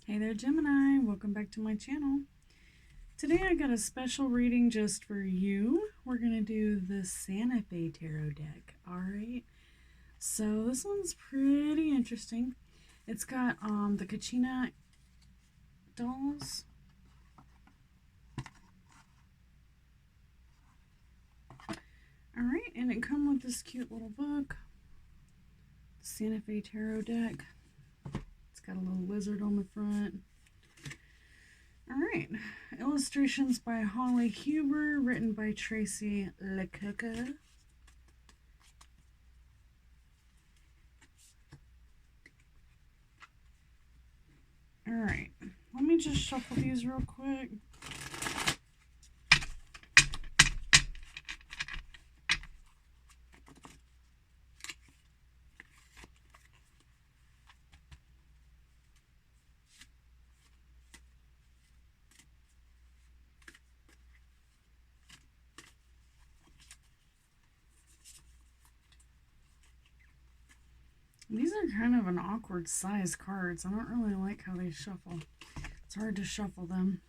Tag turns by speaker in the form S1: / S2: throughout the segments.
S1: Hey there, Gemini. Welcome back to my channel. Today I got a special reading just for you. We're going to do the Santa Fe Tarot deck. Alright, so this one's pretty interesting. It's got the Kachina dolls. Alright, and it comes with this cute little book. The Santa Fe Tarot deck. It's got a little lizard on the front. Alright, illustrations by Holly Huber, written by Tracy LeCoca. Alright, let me just shuffle these real quick. These are kind of an awkward size cards. I don't really like how they shuffle. It's hard to shuffle them.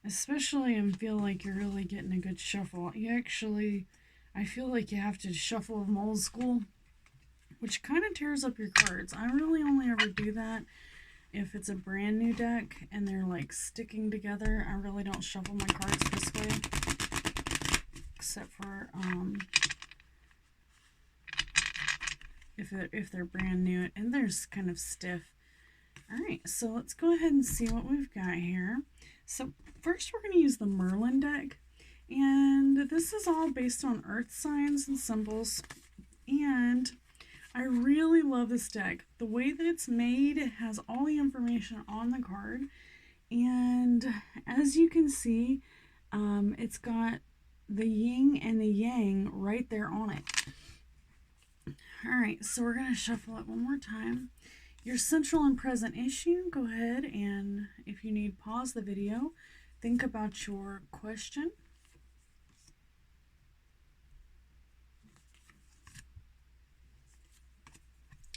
S1: Especially and feel like you're really getting a good shuffle. I feel like you have to shuffle them old school, which kind of tears up your cards. I really only ever do that if it's a brand new deck and they're like sticking together. I really don't shuffle my cards this way, except for if they're brand new and they're kind of stiff. Alright, so let's go ahead and see what we've got here. So first we're going to use the Merlin deck, and this is all based on earth signs and symbols, and I really love this deck. The way that it's made, it has all the information on the card, and as you can see, it's got the yin and the yang right there on it. Alright, so we're going to shuffle it one more time. Your central and present issue, go ahead and, if you need, pause the video. Think about your question.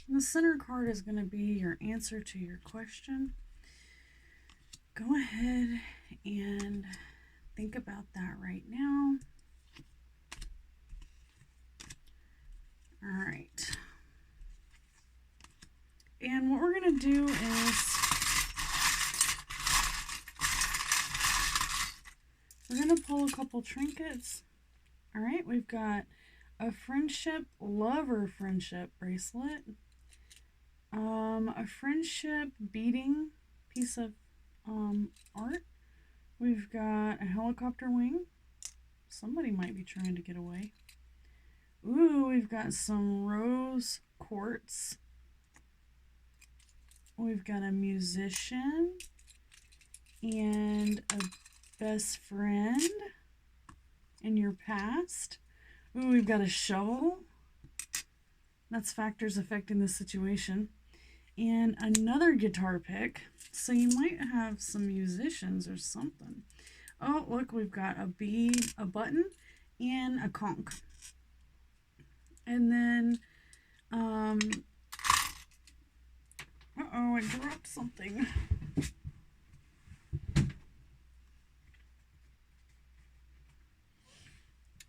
S1: And the center card is going to be your answer to your question. Go ahead and think about that right now. All right. And what we're going to do is we're going to pull a couple trinkets. All right, we've got a lover friendship bracelet, a friendship beading piece of art. We've got a helicopter wing. Somebody might be trying to get away. Ooh, we've got some rose quartz. We've got a musician and a best friend in your past. Ooh, we've got a shovel. That's factors affecting the situation. And another guitar pick. So you might have some musicians or something. Oh, look, we've got a bead, a button, and a conch. And then, uh-oh, I dropped something.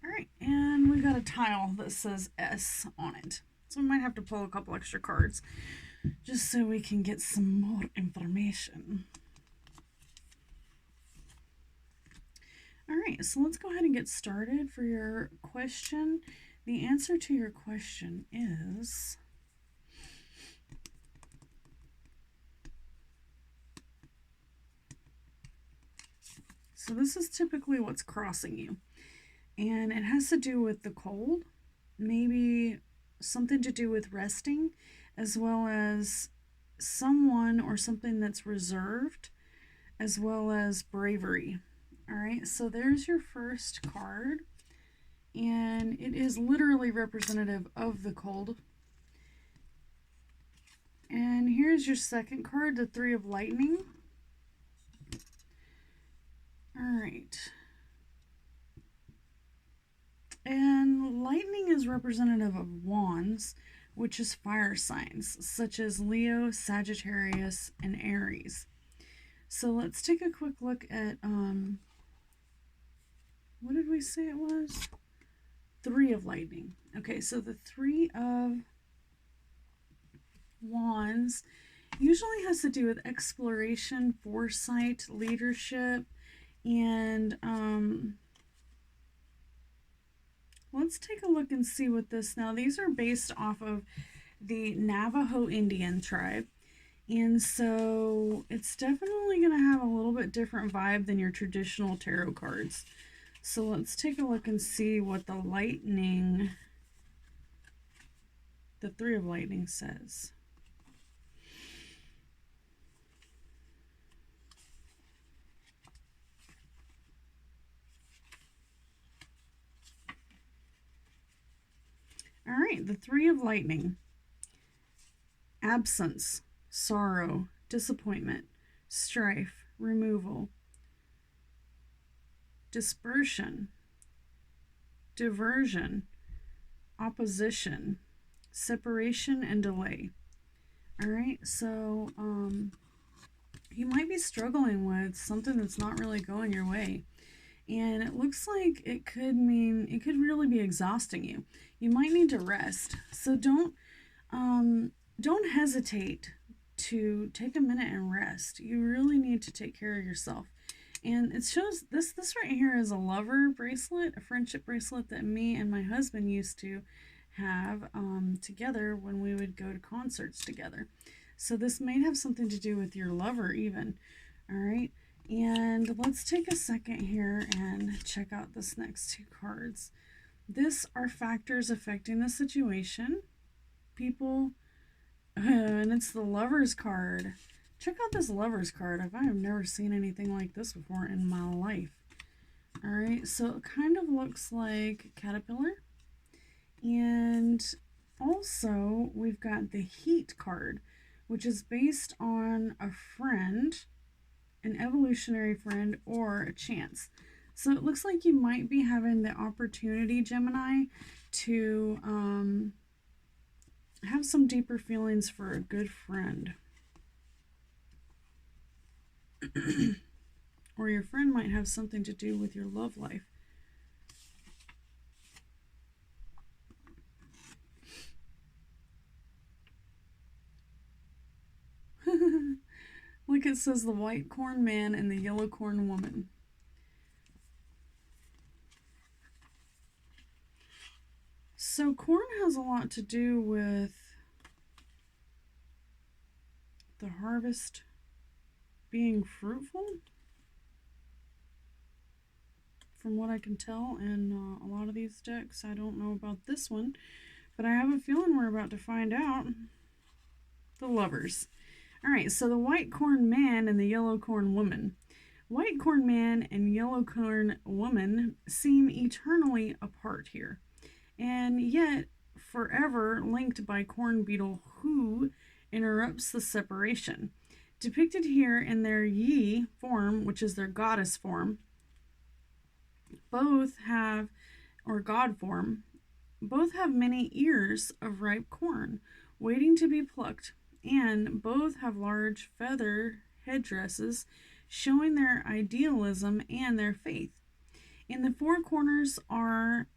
S1: Alright, and we've got a tile that says S on it. So we might have to pull a couple extra cards just so we can get some more information. Alright, so let's go ahead and get started for your question. The answer to your question is... So this is typically what's crossing you. And it has to do with the cold, maybe something to do with resting, as well as someone or something that's reserved, as well as bravery. All right, so there's your first card, and it is literally representative of the cold. And here's your second card, the Three of Lightning. All right. And lightning is representative of wands, which is fire signs, such as Leo, Sagittarius, and Aries. So let's take a quick look at, what did we say it was? Three of Lightning. Okay, so the Three of Wands usually has to do with exploration, foresight, leadership, and let's take a look and see what this, now these are based off of the Navajo Indian tribe. And so it's definitely going to have a little bit different vibe than your traditional tarot cards. So let's take a look and see what the lightning, the Three of Lightning says. All right, the Three of Lightning. Absence, sorrow, disappointment, strife, removal, dispersion, diversion, opposition, separation, and delay. All right, so you might be struggling with something that's not really going your way. And it looks like it could really be exhausting you. You might need to rest. So don't hesitate to take a minute and rest. You really need to take care of yourself. And it shows, this right here is a lover bracelet, a friendship bracelet that me and my husband used to have together when we would go to concerts together. So this may have something to do with your lover even. All right. And let's take a second here and check out this next two cards. This are factors affecting the situation. People, and it's the Lover's card. Check out this Lover's card. I have never seen anything like this before in my life. All right, so it kind of looks like caterpillar. And also we've got the Heat card, which is based on a friend, an evolutionary friend, or a chance. So it looks like you might be having the opportunity, Gemini, to have some deeper feelings for a good friend. Or your friend might have something to do with your love life. Look, it says the white corn man and the yellow corn woman. So corn has a lot to do with the harvest being fruitful, from what I can tell in a lot of these decks. I don't know about this one, but I have a feeling we're about to find out. The Lovers. All right, so the white corn man and the yellow corn woman. White corn man and yellow corn woman seem eternally apart here, and yet forever linked by corn beetle who interrupts the separation. Depicted here in their Yi form, which is their goddess form, both have, or god form, both have many ears of ripe corn waiting to be plucked, and both have large feather headdresses showing their idealism and their faith. In the four corners are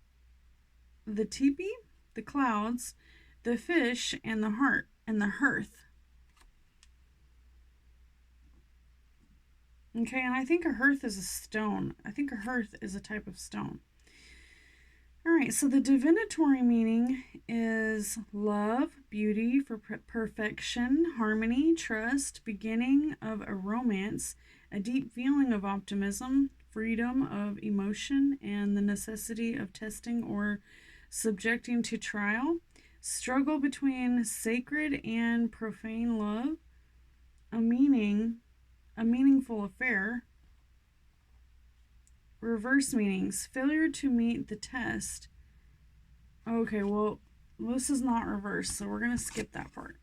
S1: the teepee, the clouds, the fish, and the heart, and the hearth. Okay, and I think a hearth is a stone. I think a hearth is a type of stone. All right, so the divinatory meaning is love, beauty for perfection, harmony, trust, beginning of a romance, a deep feeling of optimism, freedom of emotion, and the necessity of testing or subjecting to trial, struggle between sacred and profane love, a meaningful affair. Reverse meanings, failure to meet the test. Okay, well, this is not reverse, so we're going to skip that part.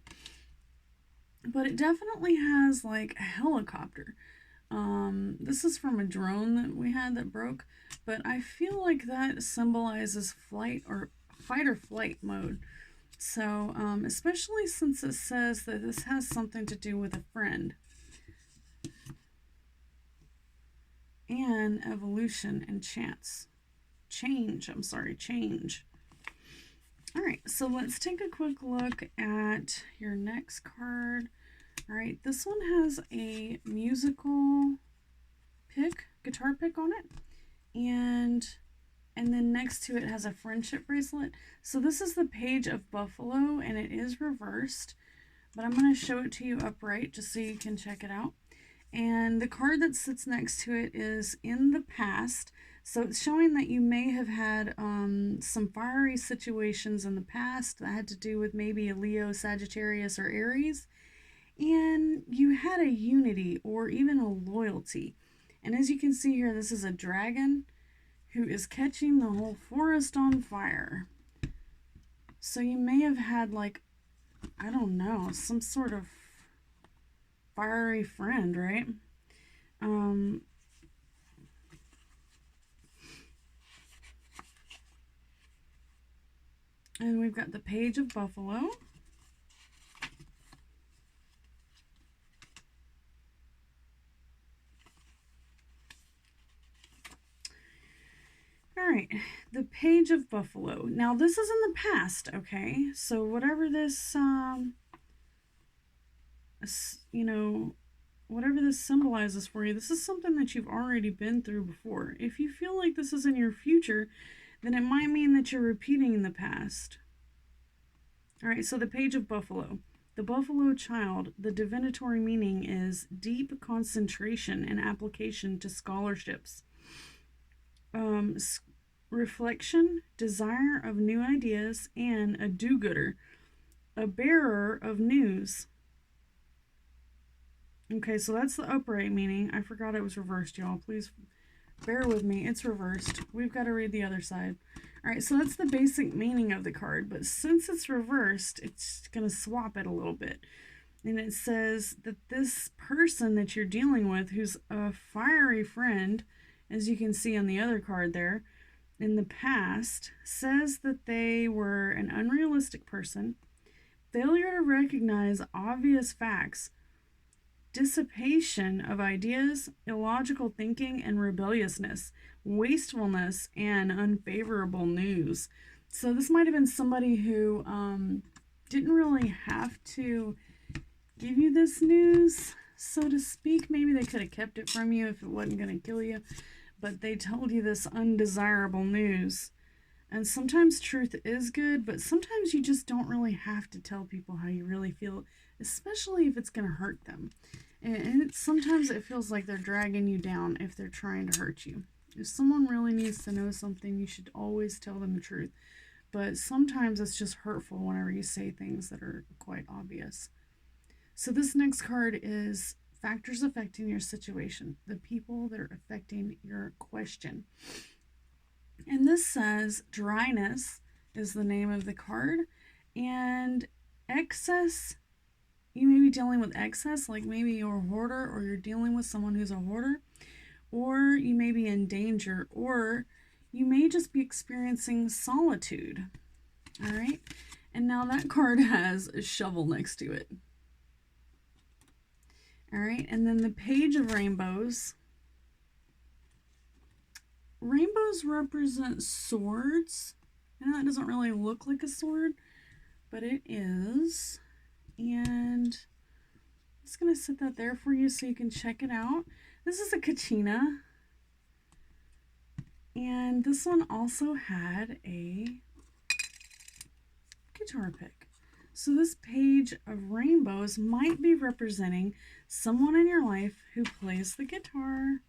S1: But it definitely has like a helicopter. This is from a drone that we had that broke, but I feel like that symbolizes flight or fight or flight mode. So, especially since it says that this has something to do with a friend. and evolution and change. All right, so let's take a quick look at your next card. All right, this one has a musical guitar pick on it, and then next to it has a friendship bracelet. So this is the Page of Buffalo, and it is reversed, but I'm going to show it to you upright just so you can check it out. And the card that sits next to it is in the past. So it's showing that you may have had some fiery situations in the past that had to do with maybe a Leo, Sagittarius, or Aries. And you had a unity or even a loyalty. And as you can see here, this is a dragon who is catching the whole forest on fire. So you may have had, like, I don't know, some sort of fiery friend, right? And we've got the Page of Buffalo. All right, the Page of Buffalo. Now, this is in the past, okay? So whatever this, whatever this symbolizes for you, this is something that you've already been through before. If you feel like this is in your future, then it might mean that you're repeating the past. All right, so the Page of Buffalo. The buffalo child, the divinatory meaning is deep concentration and application to scholarships. Reflection, desire of new ideas, and a do-gooder, a bearer of news. Okay, so that's the upright meaning. I forgot it was reversed, y'all. Please bear with me. It's reversed. We've got to read the other side. All right, so that's the basic meaning of the card, but since it's reversed, it's going to swap it a little bit. And it says that this person that you're dealing with, who's a fiery friend, as you can see on the other card there, in the past, says that they were an unrealistic person, failure to recognize obvious facts, dissipation of ideas, illogical thinking, and rebelliousness, wastefulness, and unfavorable news. So this might have been somebody who didn't really have to give you this news, so to speak. Maybe they could have kept it from you if it wasn't going to kill you, but they told you this undesirable news. And sometimes truth is good, but sometimes you just don't really have to tell people how you really feel, especially if it's going to hurt them. And sometimes it feels like they're dragging you down if they're trying to hurt you. If someone really needs to know something, you should always tell them the truth. But sometimes it's just hurtful whenever you say things that are quite obvious. So this next card is factors affecting your situation, the people that are affecting your question. And this says dryness is the name of the card, and excess. You may be dealing with excess, like maybe you're a hoarder or you're dealing with someone who's a hoarder, or you may be in danger, or you may just be experiencing solitude. All right, and now that card has a shovel next to it. All right, and then the Page of Rainbows. Rainbows represent swords. I know that doesn't really look like a sword, but it is. And I'm just going to set that there for you so you can check it out. This is a kachina. And this one also had a guitar pick. So this Page of Rainbows might be representing someone in your life who plays the guitar.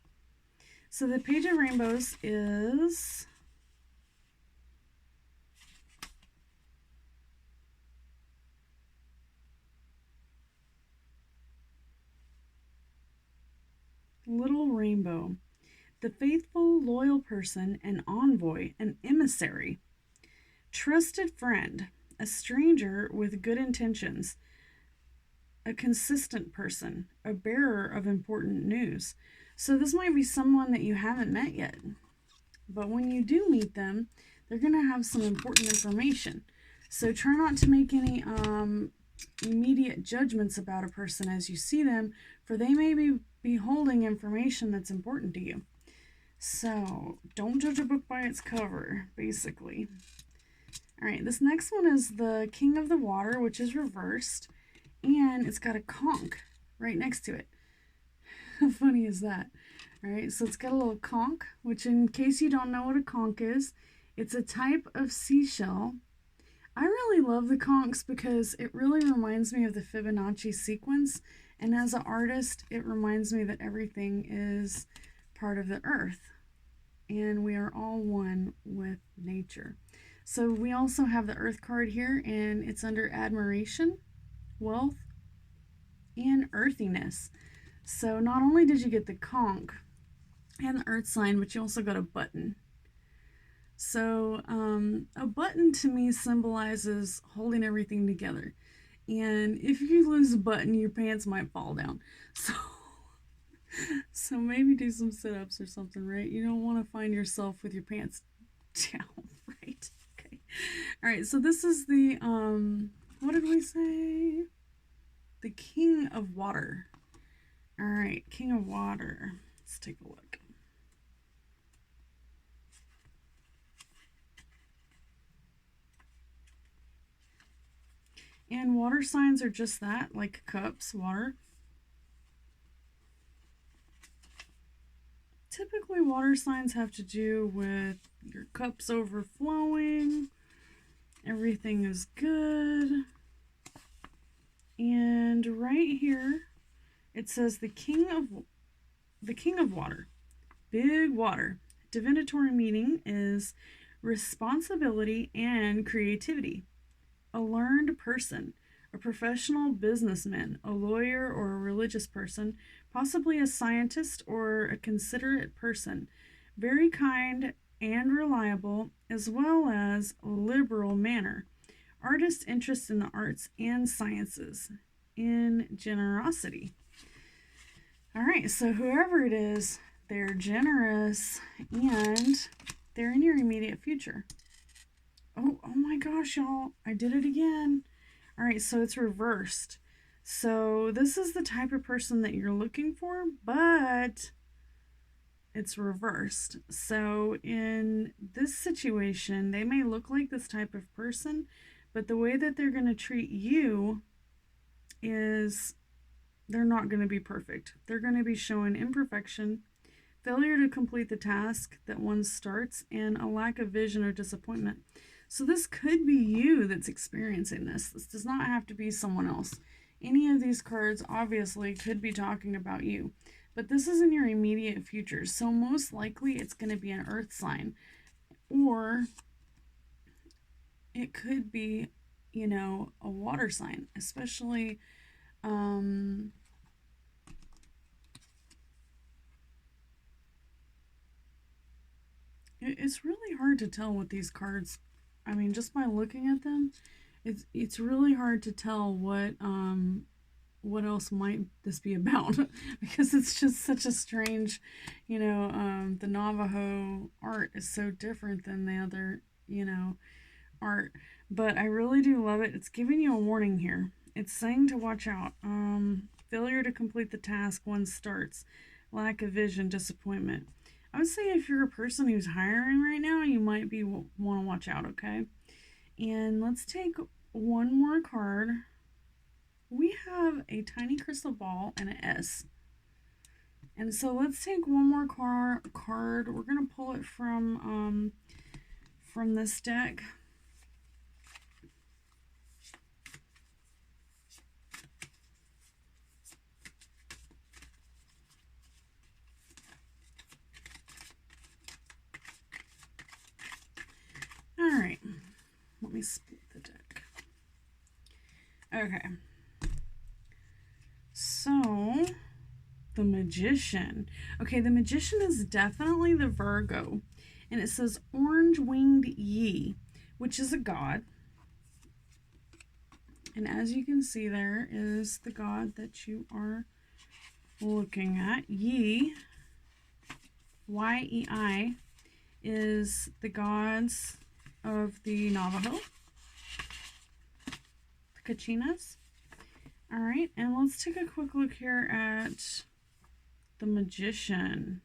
S1: So the Page of Rainbows is Little Rainbow, the faithful, loyal person, an envoy, an emissary, trusted friend, a stranger with good intentions, a consistent person, a bearer of important news. So this might be someone that you haven't met yet, but when you do meet them, they're going to have some important information. So try not to make any immediate judgments about a person as you see them, for they may be holding information that's important to you. So don't judge a book by its cover, basically. All right, this next one is the King of the Water, which is reversed, and it's got a conch right next to it. How funny is that? All right, so it's got a little conch, which, in case you don't know what a conch is, it's a type of seashell. I really love the conchs because it really reminds me of the Fibonacci sequence, and as an artist, it reminds me that everything is part of the earth, and we are all one with nature. So we also have the Earth card here, and it's under admiration, wealth, and earthiness. So not only did you get the conch and the earth sign, but you also got a button. So a button to me symbolizes holding everything together. And if you lose a button, your pants might fall down. So maybe do some sit-ups or something, right? You don't want to find yourself with your pants down, right? Okay. All right, so this is the, what did we say? The King of Water. All right, King of Water. Let's take a look. And water signs are just that, like cups, water. Typically, water signs have to do with your cups overflowing, everything is good. And right here, it says the King of Water. Big water. Divinatory meaning is responsibility and creativity. A learned person, a professional businessman, a lawyer or a religious person, possibly a scientist or a considerate person, very kind and reliable, as well as liberal manner. Artist interest in the arts and sciences, in generosity. All right, so whoever it is, they're generous and they're in your immediate future. Oh my gosh, y'all, I did it again. All right, so it's reversed. So this is the type of person that you're looking for, but it's reversed. So in this situation, they may look like this type of person, but the way that they're going to treat you is they're not going to be perfect. They're going to be showing imperfection, failure to complete the task that one starts, and a lack of vision or disappointment. So this could be you that's experiencing this. This does not have to be someone else. Any of these cards obviously could be talking about you, but this is in your immediate future. So most likely it's going to be an earth sign, or it could be, a water sign, especially it's really hard to tell with these cards. I mean, just by looking at them, it's really hard to tell what else might this be about because it's just such a strange, the Navajo art is so different than the other, art. But I really do love it. It's giving you a warning here. It's saying to watch out. Failure to complete the task one starts, lack of vision, disappointment. I would say if you're a person who's hiring right now, you might want to watch out, okay? And let's take one more card. We have a tiny crystal ball and an S. And so let's take one more card. We're going to pull it from this deck. All right, let me split the deck. Okay, so the Magician. Okay, the Magician is definitely the Virgo, and it says orange-winged Yi, which is a god. And as you can see, there is the god that you are looking at. Yi, Y-E-I, is the gods of the Navajo, the Kachinas. All right, and let's take a quick look here at the Magician.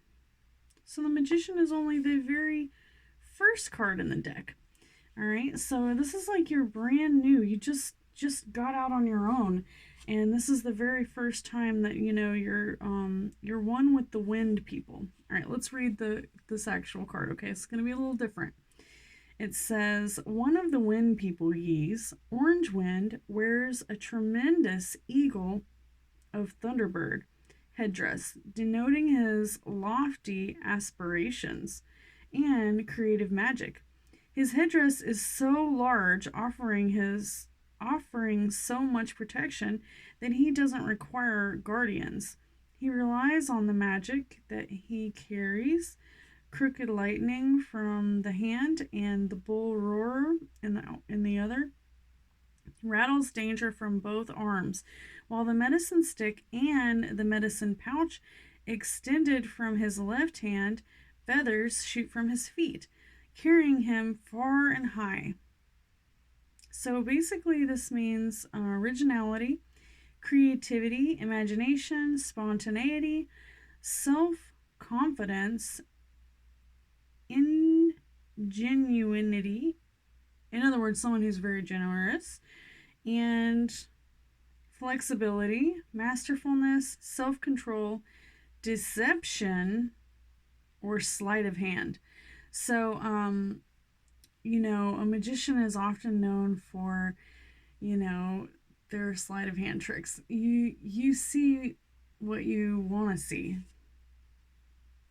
S1: So the Magician is only the very first card in the deck. All right, so this is like you're brand new. You just got out on your own, and this is the very first time that you're one with the wind people. All right, let's read this actual card. Okay, it's gonna be a little different. It says, one of the wind people yees, Orange Wind, wears a tremendous eagle of Thunderbird headdress, denoting his lofty aspirations and creative magic. His headdress is so large, offering so much protection that he doesn't require guardians. He relies on the magic that he carries, crooked lightning from the hand and the bull roar in the other, rattles danger from both arms, while the medicine stick and the medicine pouch extended from his left hand, feathers shoot from his feet, carrying him far and high. So basically this means originality, creativity, imagination, spontaneity, self-confidence, ingenuity, in other words, someone who's very generous, and flexibility, masterfulness, self-control, deception, or sleight of hand. So, a magician is often known for, their sleight of hand tricks. You see what you want to see.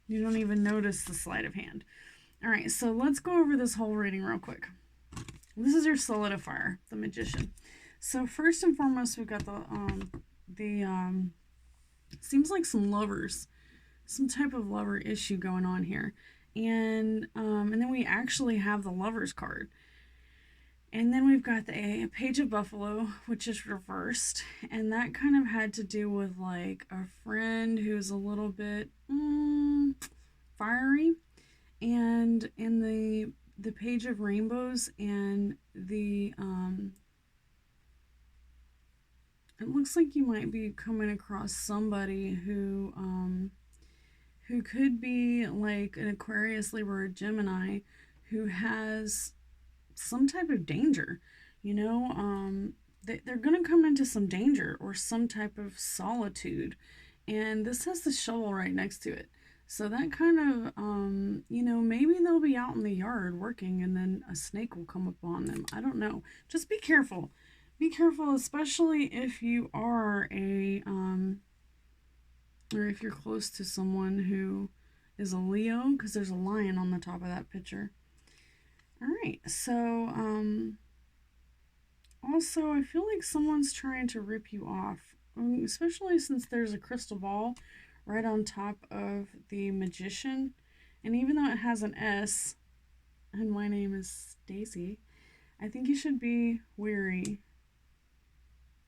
S1: You don't even notice the sleight of hand. All right, so let's go over this whole reading real quick. This is your solidifier, the Magician. So first and foremost, we've got seems like some type of lover issue going on here, and then we actually have the Lovers card, and then we've got the Page of Buffalo, which is reversed, and that kind of had to do with like a friend who's a little bit fiery, and in the Page of Rainbows and the it looks like you might be coming across somebody who could be like an Aquarius, Libra, or Gemini, who has some type of danger. They're going to come into some danger or some type of solitude, and this has the shovel right next to it. So that kind of, maybe they'll be out in the yard working and then a snake will come upon them. I don't know. Just be careful. Be careful, especially if you are or if you're close to someone who is a Leo, because there's a lion on the top of that picture. All right, so, also, I feel like someone's trying to rip you off, especially since there's a crystal ball right on top of the Magician, and even though it has an S, and my name is Stacy, I think you should be wary.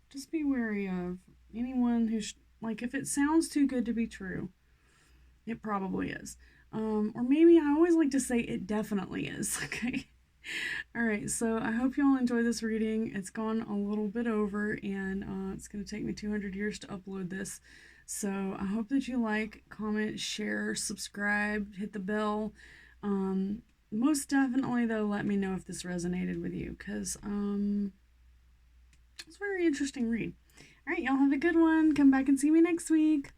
S1: Just be wary of anyone who's, like, if it sounds too good to be true, it probably is. Or maybe I always like to say it definitely is, okay? Alright, so I hope you all enjoy this reading. It's gone a little bit over, and it's going to take me 200 years to upload this. So I hope that you like, comment, share, subscribe, hit the bell. Most definitely, though, let me know if this resonated with you, because it's a very interesting read. Alright, y'all have a good one. Come back and see me next week.